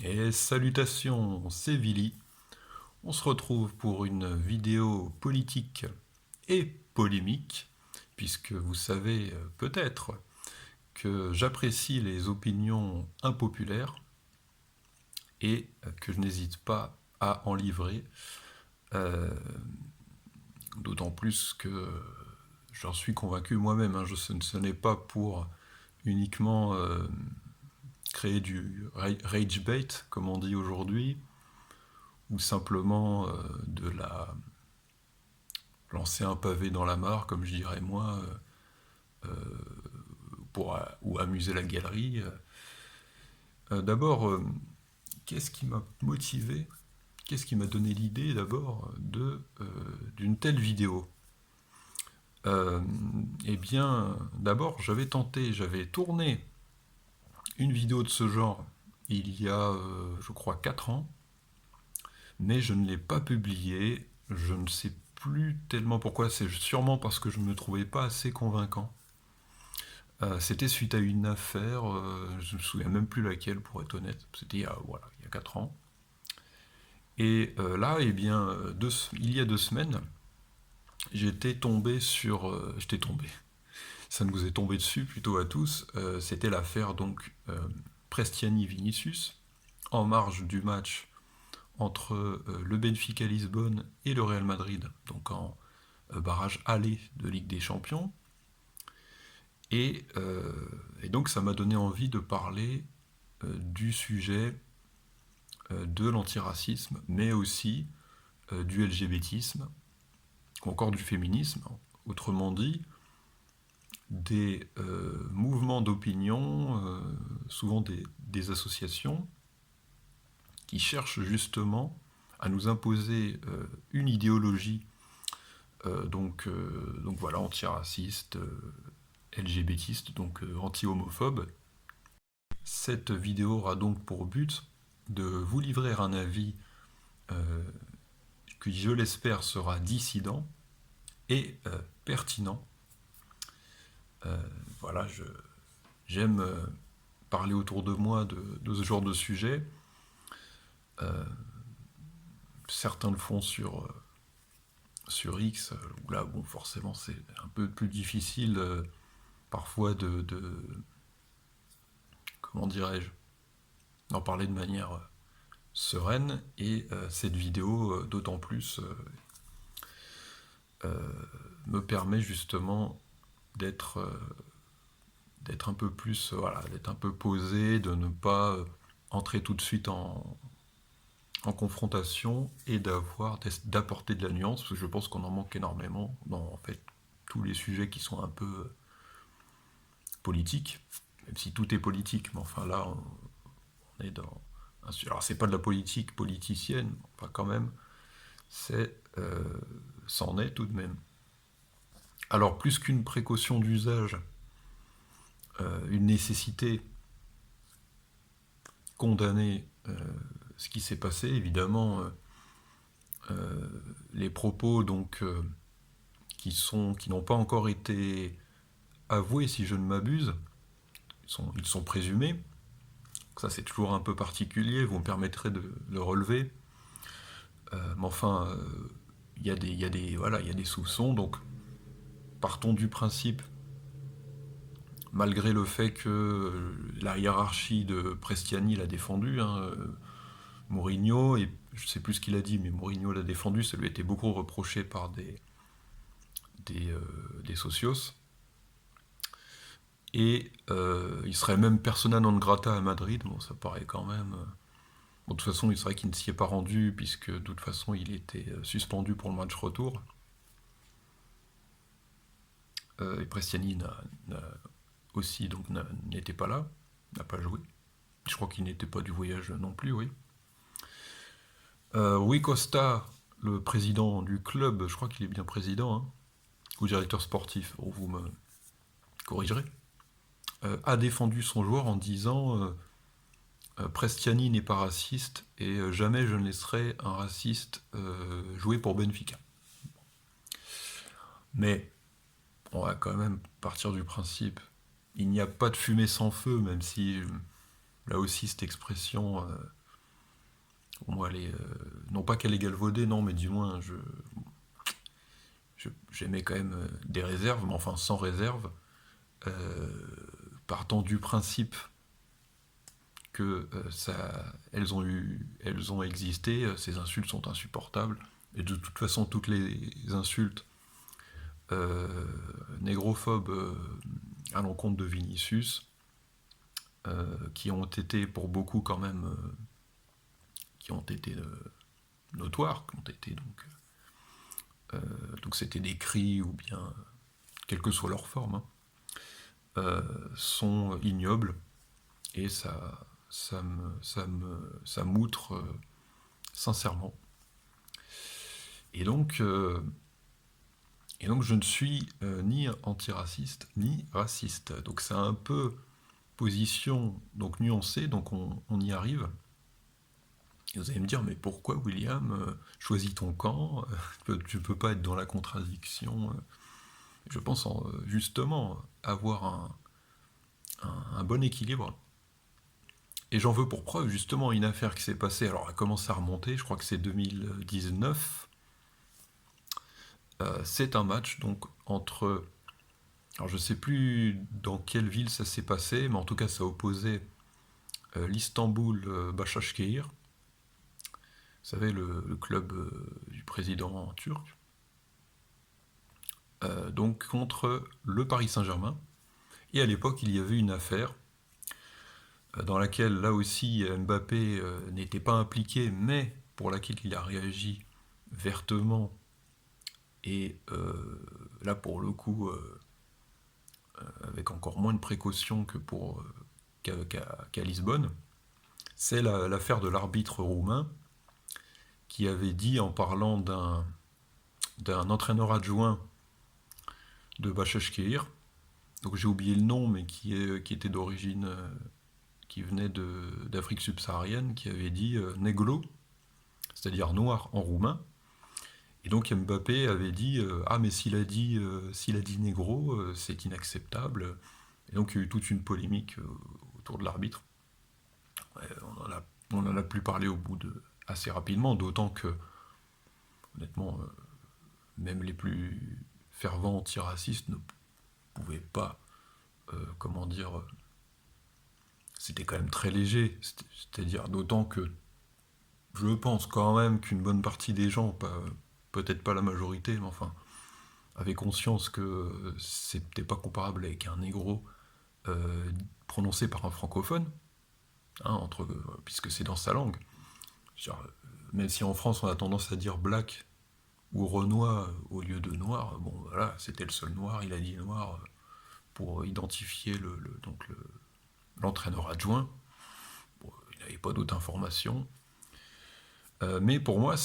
Et salutations, c'est Vili. On se retrouve pour une vidéo politique et polémique, puisque vous savez peut-être que j'apprécie les opinions impopulaires et que je n'hésite pas à en livrer, euh, d'autant plus que j'en suis convaincu moi-même. Ce n'est pas pour uniquement créer du rage bait, comme on dit aujourd'hui, ou simplement de la lancer un pavé dans la mare, comme je dirais moi, ou amuser la galerie. D'abord, qu'est-ce qui m'a motivé, qu'est-ce qui m'a donné l'idée d'abord d'une telle vidéo? Euh, eh bien, d'abord, j'avais tourné une vidéo de ce genre il y a, je crois, 4 ans, mais je ne l'ai pas publiée. Je ne sais plus tellement pourquoi, c'est sûrement parce que je ne me trouvais pas assez convaincant. C'était suite à une affaire, je me souviens même plus laquelle pour être honnête, c'était voilà, il y a 4 ans. Et là, eh bien, il y a 2 semaines, j'étais tombé, ça nous est tombé dessus plutôt à tous, c'était l'affaire donc Prestiani-Vinicius, en marge du match entre le Benfica Lisbonne et le Real Madrid, donc en barrage aller de Ligue des Champions. Et, euh, et donc ça m'a donné envie de parler du sujet de l'antiracisme, mais aussi du LGBTisme, ou encore du féminisme. Autrement dit, des mouvements d'opinion, souvent des associations, qui cherchent justement à nous imposer une idéologie, donc voilà, antiraciste, LGBTiste, donc anti-homophobe. Cette vidéo aura donc pour but de vous livrer un avis euh, qui, je l'espère, sera dissident et pertinent. Euh, voilà, j'aime parler autour de moi de ce genre de sujet. Euh, Certains le font sur X, où là, bon, forcément, c'est un peu plus difficile parfois comment dirais-je, d'en parler de manière sereine. Et cette vidéo, d'autant plus, me permet justement d'être d'être un peu plus, voilà, d'être un peu posé, de ne pas entrer tout de suite en confrontation et d'apporter de la nuance, parce que je pense qu'on en manque énormément dans en fait tous les sujets qui sont un peu politiques, même si tout est politique, mais enfin là on est dans alors c'est pas de la politique politicienne, enfin quand même, c'est c'en est tout de même. Alors plus qu'une précaution d'usage, une nécessité, condamner ce qui s'est passé, évidemment, les propos donc qui n'ont pas encore été avoués, si je ne m'abuse, ils sont présumés. Ça, c'est toujours un peu particulier, vous me permettrez de le relever. Mais enfin, voilà, il y a des soupçons, donc partons du principe, malgré le fait que la hiérarchie de Prestiani l'a défendu, hein, Mourinho, et je sais plus ce qu'il a dit, mais Mourinho l'a défendu, ça lui a été beaucoup reproché par des socios. Et il serait même persona non grata à Madrid, bon ça paraît quand même... Bon, de toute façon, il serait qu'il ne s'y est pas rendu, puisque de toute façon il était suspendu pour le match retour. Et Prestiani aussi donc n'était pas là, n'a pas joué. Je crois qu'il n'était pas du voyage non plus, oui. Rui Costa, le président du club, je crois qu'il est bien président, hein, ou directeur sportif, oh, vous me corrigerez, a défendu son joueur en disant Prestiani n'est pas raciste et jamais je ne laisserai un raciste jouer pour Benfica. Mais on va quand même partir du principe il n'y a pas de fumée sans feu, même si là aussi cette expression Pour moi, non pas qu'elle est galvaudée, non, mais du moins, j'émets quand même des réserves, mais enfin sans réserve, euh, partant du principe que elles ont existé, ces insultes sont insupportables, et de toute façon, toutes les insultes euh, négrophobes à l'encontre de Vinicius, qui ont été pour beaucoup quand même, qui ont été notoires, qui ont été donc c'était des cris ou bien quelle que soit leur forme, hein, sont ignobles et ça m'outre sincèrement. Et donc, euh, et donc je ne suis ni antiraciste ni raciste. Donc c'est un peu position donc nuancée, donc on y arrive. Et vous allez me dire, mais pourquoi William, choisis ton camp, tu peux pas être dans la contradiction. Je pense justement avoir un bon équilibre. Et j'en veux pour preuve justement une affaire qui s'est passée, alors elle a commencé à remonter, je crois que c'est 2019. C'est un match donc entre, alors je sais plus dans quelle ville ça s'est passé, mais en tout cas ça opposait l'Istanbul Başakşehir, vous savez le club du président turc, donc contre le Paris Saint-Germain. Et à l'époque il y avait une affaire dans laquelle là aussi Mbappé n'était pas impliqué, mais pour laquelle il a réagi vertement et là pour le coup avec encore moins de précautions que qu'à Lisbonne. C'est l'affaire de l'arbitre roumain qui avait dit en parlant d'un entraîneur adjoint de Başakşehir, donc j'ai oublié le nom, mais qui était d'origine, qui venait d'Afrique subsaharienne, qui avait dit negro, c'est-à-dire noir en roumain. Et donc Mbappé avait dit ah mais s'il a dit négro, c'est inacceptable. Et donc il y a eu toute une polémique autour de l'arbitre. Ouais, on en a plus parlé au bout de assez rapidement, d'autant que honnêtement même les plus fervents antiracistes ne pouvaient pas comment dire c'était quand même très léger, c'est-à-dire d'autant que je pense quand même qu'une bonne partie des gens, peut-être pas la majorité, mais enfin avaient conscience que c'était pas comparable avec un négro euh, prononcé par un francophone, hein, puisque c'est dans sa langue. Même si en France on a tendance à dire black ou renois au lieu de noir, bon voilà, c'était le seul noir, il a dit noir pour identifier l'entraîneur adjoint. Bon, il n'avait pas d'autres informations. Mais pour moi,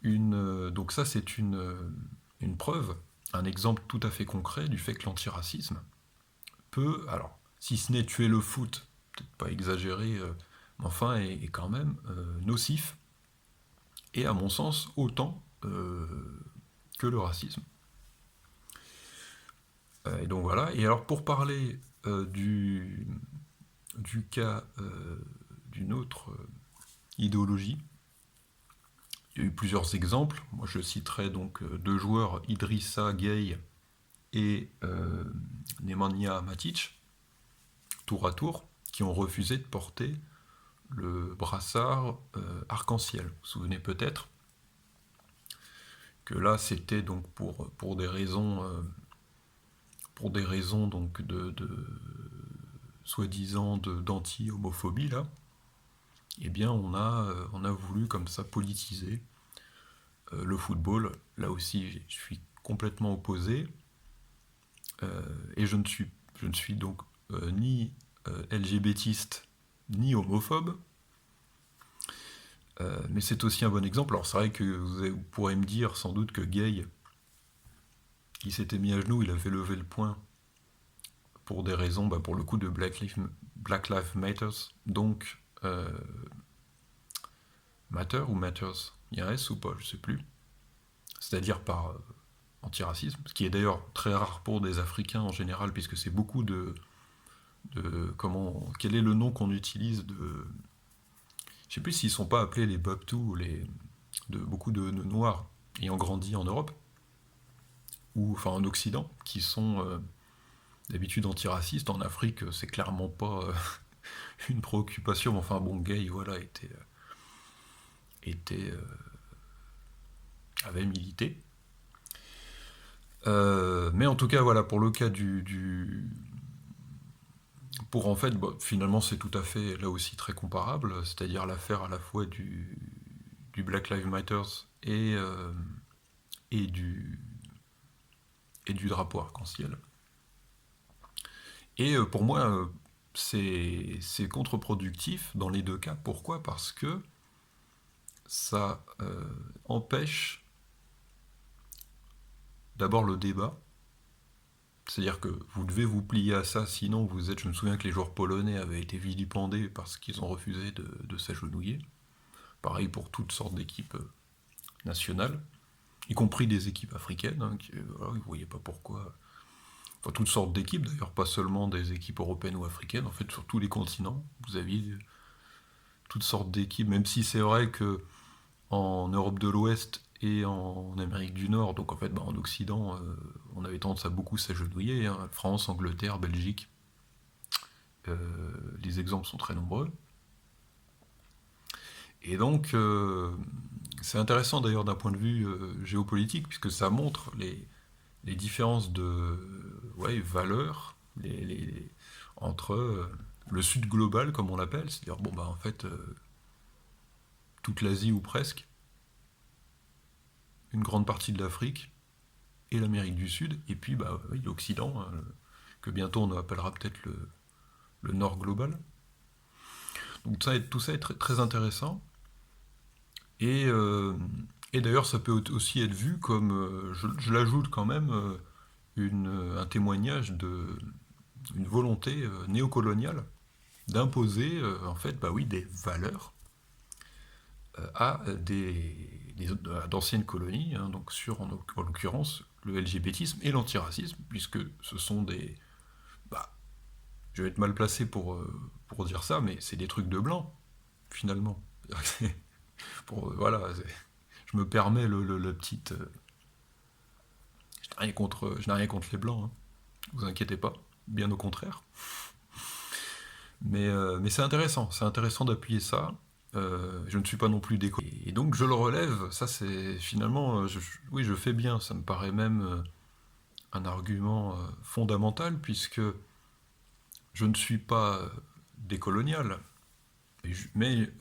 donc ça, c'est une preuve, un exemple tout à fait concret du fait que l'antiracisme peut, alors, si ce n'est tuer le foot, peut-être pas exagéré, mais enfin, est quand même nocif, et à mon sens, autant que le racisme. Et donc voilà, et alors pour parler du cas d'une autre idéologie, il y a eu plusieurs exemples. Moi, je citerai donc deux joueurs, Idrissa Gueye et Nemanja Matic, tour à tour, qui ont refusé de porter le brassard arc-en-ciel. Vous vous souvenez peut-être que là, c'était donc pour des raisons, donc soi-disant d'anti-homophobie là. Eh bien, on a voulu comme ça politiser le football. Là aussi, je suis complètement opposé. Et je ne suis donc ni LGBTiste ni homophobe. Mais c'est aussi un bon exemple. Alors c'est vrai que vous pourrez me dire sans doute que Gay, il s'était mis à genoux, il avait levé le poing pour des raisons, pour le coup, de Black Lives Matters. Donc, Matter ou Matters, il y a un S ou pas, je sais plus. C'est-à-dire par antiracisme, ce qui est d'ailleurs très rare pour des Africains en général, puisque c'est beaucoup quel est le nom qu'on utilise Je sais plus s'ils sont pas appelés les Baptou, de beaucoup de Noirs ayant grandi en Europe, ou enfin en Occident, qui sont d'habitude antiracistes. En Afrique, c'est clairement pas une préoccupation. Enfin bon, Gay, voilà, était avait milité. Mais en tout cas, voilà, pour le cas pour en fait, bah, finalement, c'est tout à fait là aussi très comparable, c'est-à-dire l'affaire à la fois du Black Lives Matter et, euh, et du, et du drapeau arc-en-ciel. Et pour moi, c'est contre-productif dans les deux cas. Pourquoi? Parce que ça empêche d'abord le débat. C'est-à-dire que vous devez vous plier à ça, sinon vous êtes. Je me souviens que les joueurs polonais avaient été vilipendés parce qu'ils ont refusé de s'agenouiller. Pareil pour toutes sortes d'équipes nationales, y compris des équipes africaines, hein, qui, voilà, ils ne voyaient pas pourquoi. Enfin, toutes sortes d'équipes d'ailleurs, pas seulement des équipes européennes ou africaines, en fait sur tous les continents, vous aviez toutes sortes d'équipes, même si c'est vrai que en Europe de l'Ouest et en Amérique du Nord, donc en fait bah, en Occident, on avait tendance à beaucoup s'agenouiller, hein, France, Angleterre, Belgique, euh, les exemples sont très nombreux. Et donc c'est intéressant d'ailleurs d'un point de vue géopolitique, puisque ça montre les différences de ouais, valeurs entre le Sud global, comme on l'appelle, c'est-à-dire bon bah en fait toute l'Asie ou presque, une grande partie de l'Afrique et l'Amérique du Sud, et puis bah, oui, l'Occident, hein, que bientôt on appellera peut-être le Nord global. Donc tout ça est très, très intéressant. Et, euh, et d'ailleurs, ça peut aussi être vu comme, je l'ajoute quand même, un témoignage une volonté néocoloniale d'imposer, en fait, bah oui, des valeurs à d'anciennes colonies, hein, donc sur, en l'occurrence, le LGBTisme et l'antiracisme, puisque ce sont des... Bah, je vais être mal placé pour dire ça, mais c'est des trucs de blanc, finalement. Voilà, je me permets le petit... je n'ai rien contre les blancs, hein, vous inquiétez pas, bien au contraire. Mais c'est intéressant d'appuyer ça. Je ne suis pas non plus déco. Et donc je le relève, ça c'est finalement, oui je fais bien, ça me paraît même un argument fondamental, puisque je ne suis pas décolonial, mais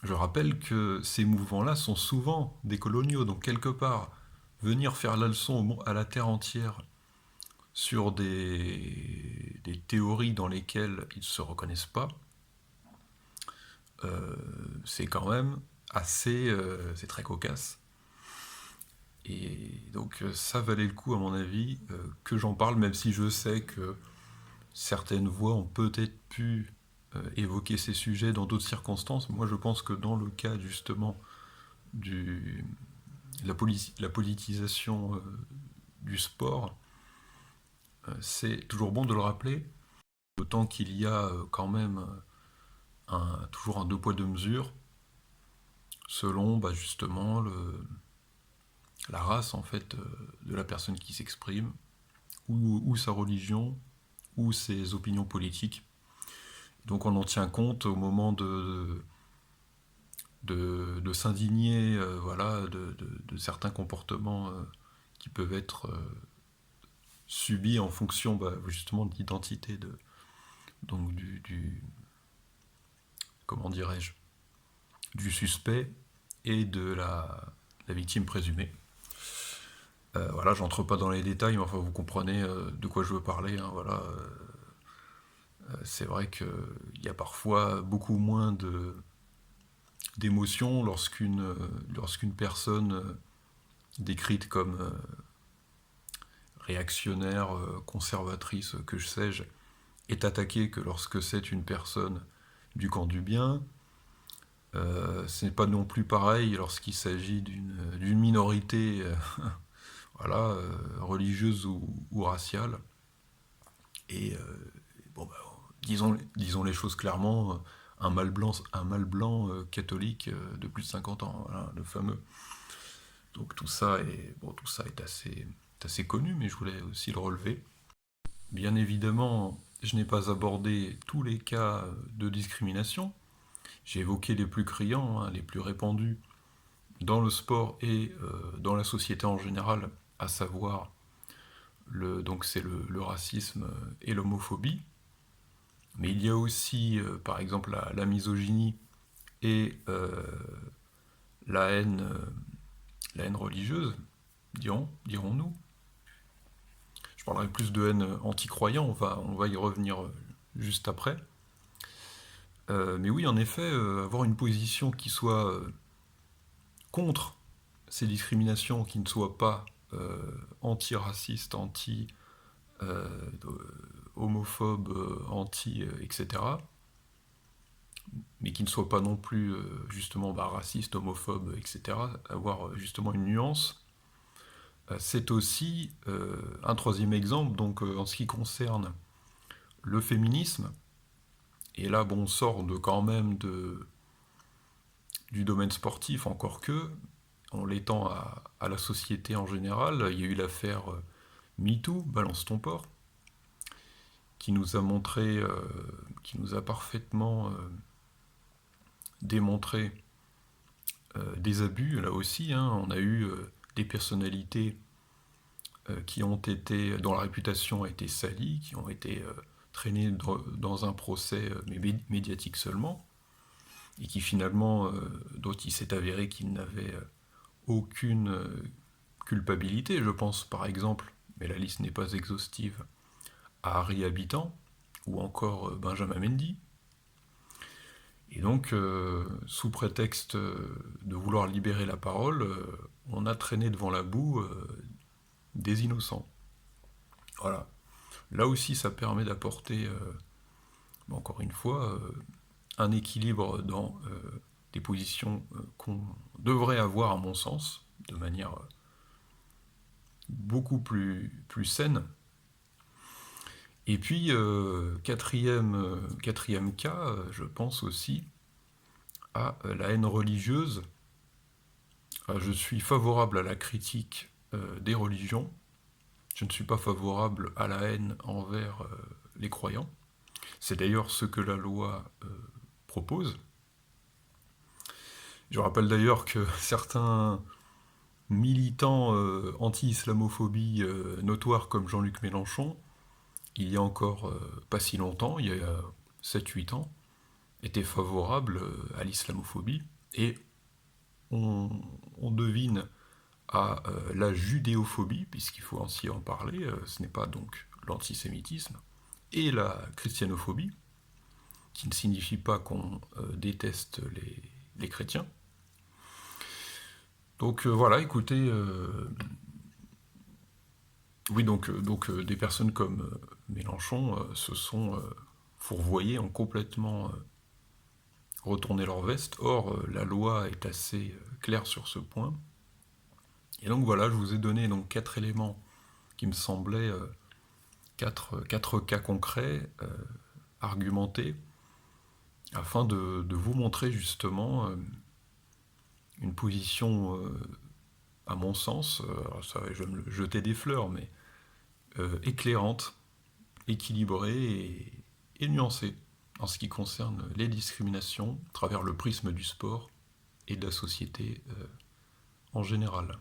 je rappelle que ces mouvements-là sont souvent décoloniaux, donc quelque part, venir faire la leçon à la terre entière sur des théories dans lesquelles ils ne se reconnaissent pas, c'est quand même assez... c'est très cocasse. Et donc ça valait le coup, à mon avis, que j'en parle, même si je sais que certaines voix ont peut-être pu évoquer ces sujets dans d'autres circonstances. Moi, je pense que dans le cas, justement, du, la politisation du sport, c'est toujours bon de le rappeler, d'autant qu'il y a quand même toujours un deux poids deux mesures, selon bah, justement la race en fait de la personne qui s'exprime, ou sa religion, ou ses opinions politiques. Donc on en tient compte au moment de s'indigner voilà, de certains comportements qui peuvent être subis en fonction bah, justement de l'identité donc comment dirais-je, du suspect et de la victime présumée. Voilà, j'entre pas dans les détails, mais enfin vous comprenez de quoi je veux parler. Hein, voilà, c'est vrai qu'il y a parfois beaucoup moins d'émotions lorsqu'une personne décrite comme réactionnaire, conservatrice, que sais-je, est attaquée que lorsque c'est une personne du camp du bien. Ce n'est pas non plus pareil lorsqu'il s'agit d'une minorité voilà, religieuse ou raciale. Et bon, bah, disons les choses clairement, un mâle blanc catholique de plus de 50 ans, voilà, le fameux. Donc tout ça est assez connu, mais je voulais aussi le relever. Bien évidemment, je n'ai pas abordé tous les cas de discrimination. J'ai évoqué les plus criants, hein, les plus répandus dans le sport et dans la société en général, à savoir donc c'est le racisme et l'homophobie. Mais il y a aussi, par exemple, la misogynie et la haine, euh, la haine religieuse, dirons-nous. Je parlerai plus de haine anti-croyant, on va y revenir juste après. Mais oui, en effet, avoir une position qui soit contre ces discriminations, qui ne soit pas anti-raciste, anti-homophobe, etc., mais qui ne soit pas non plus justement raciste, homophobe, etc., avoir justement une nuance. C'est aussi un troisième exemple, donc en ce qui concerne le féminisme, et là bon, on sort quand même du domaine sportif, encore que, en l'étend à la société en général. Il y a eu l'affaire MeToo, Balance ton porc, qui nous a montré, qui nous a parfaitement démontré des abus, là aussi, hein. On a eu des personnalités qui ont été, dont la réputation a été salie, qui ont été traînées dans un procès médiatique seulement, et qui finalement, dont il s'est avéré qu'ils n'avaient aucune culpabilité. Je pense par exemple, mais la liste n'est pas exhaustive, à Harry Habitant, ou encore Benjamin Mendy. Et donc, sous prétexte de vouloir libérer la parole, on a traîné devant la boue des innocents. Voilà. Là aussi, ça permet d'apporter, encore une fois, un équilibre dans des positions qu'on devrait avoir, à mon sens, de manière beaucoup plus saine. Et puis, quatrième cas, je pense aussi à la haine religieuse. Je suis favorable à la critique des religions. Je ne suis pas favorable à la haine envers les croyants. C'est d'ailleurs ce que la loi propose. Je rappelle d'ailleurs que certains militants anti-islamophobie notoires comme Jean-Luc Mélenchon, il y a encore pas si longtemps, il y a 7-8 ans, étaient favorables à l'islamophobie. Et on devine à la judéophobie, puisqu'il faut ainsi en parler, ce n'est pas donc l'antisémitisme, et la christianophobie, qui ne signifie pas qu'on déteste les chrétiens. Donc voilà, écoutez, oui, donc des personnes comme Mélenchon se sont fourvoyées, ont complètement retourné leur veste. Or, la loi est assez claire sur ce point. Et donc voilà, je vous ai donné donc 4 éléments qui me semblaient 4 cas concrets, argumentés, afin de vous montrer justement une position, à mon sens, alors ça, je vais me jeter des fleurs, mais éclairante, équilibrée et nuancée en ce qui concerne les discriminations à travers le prisme du sport et de la société en général.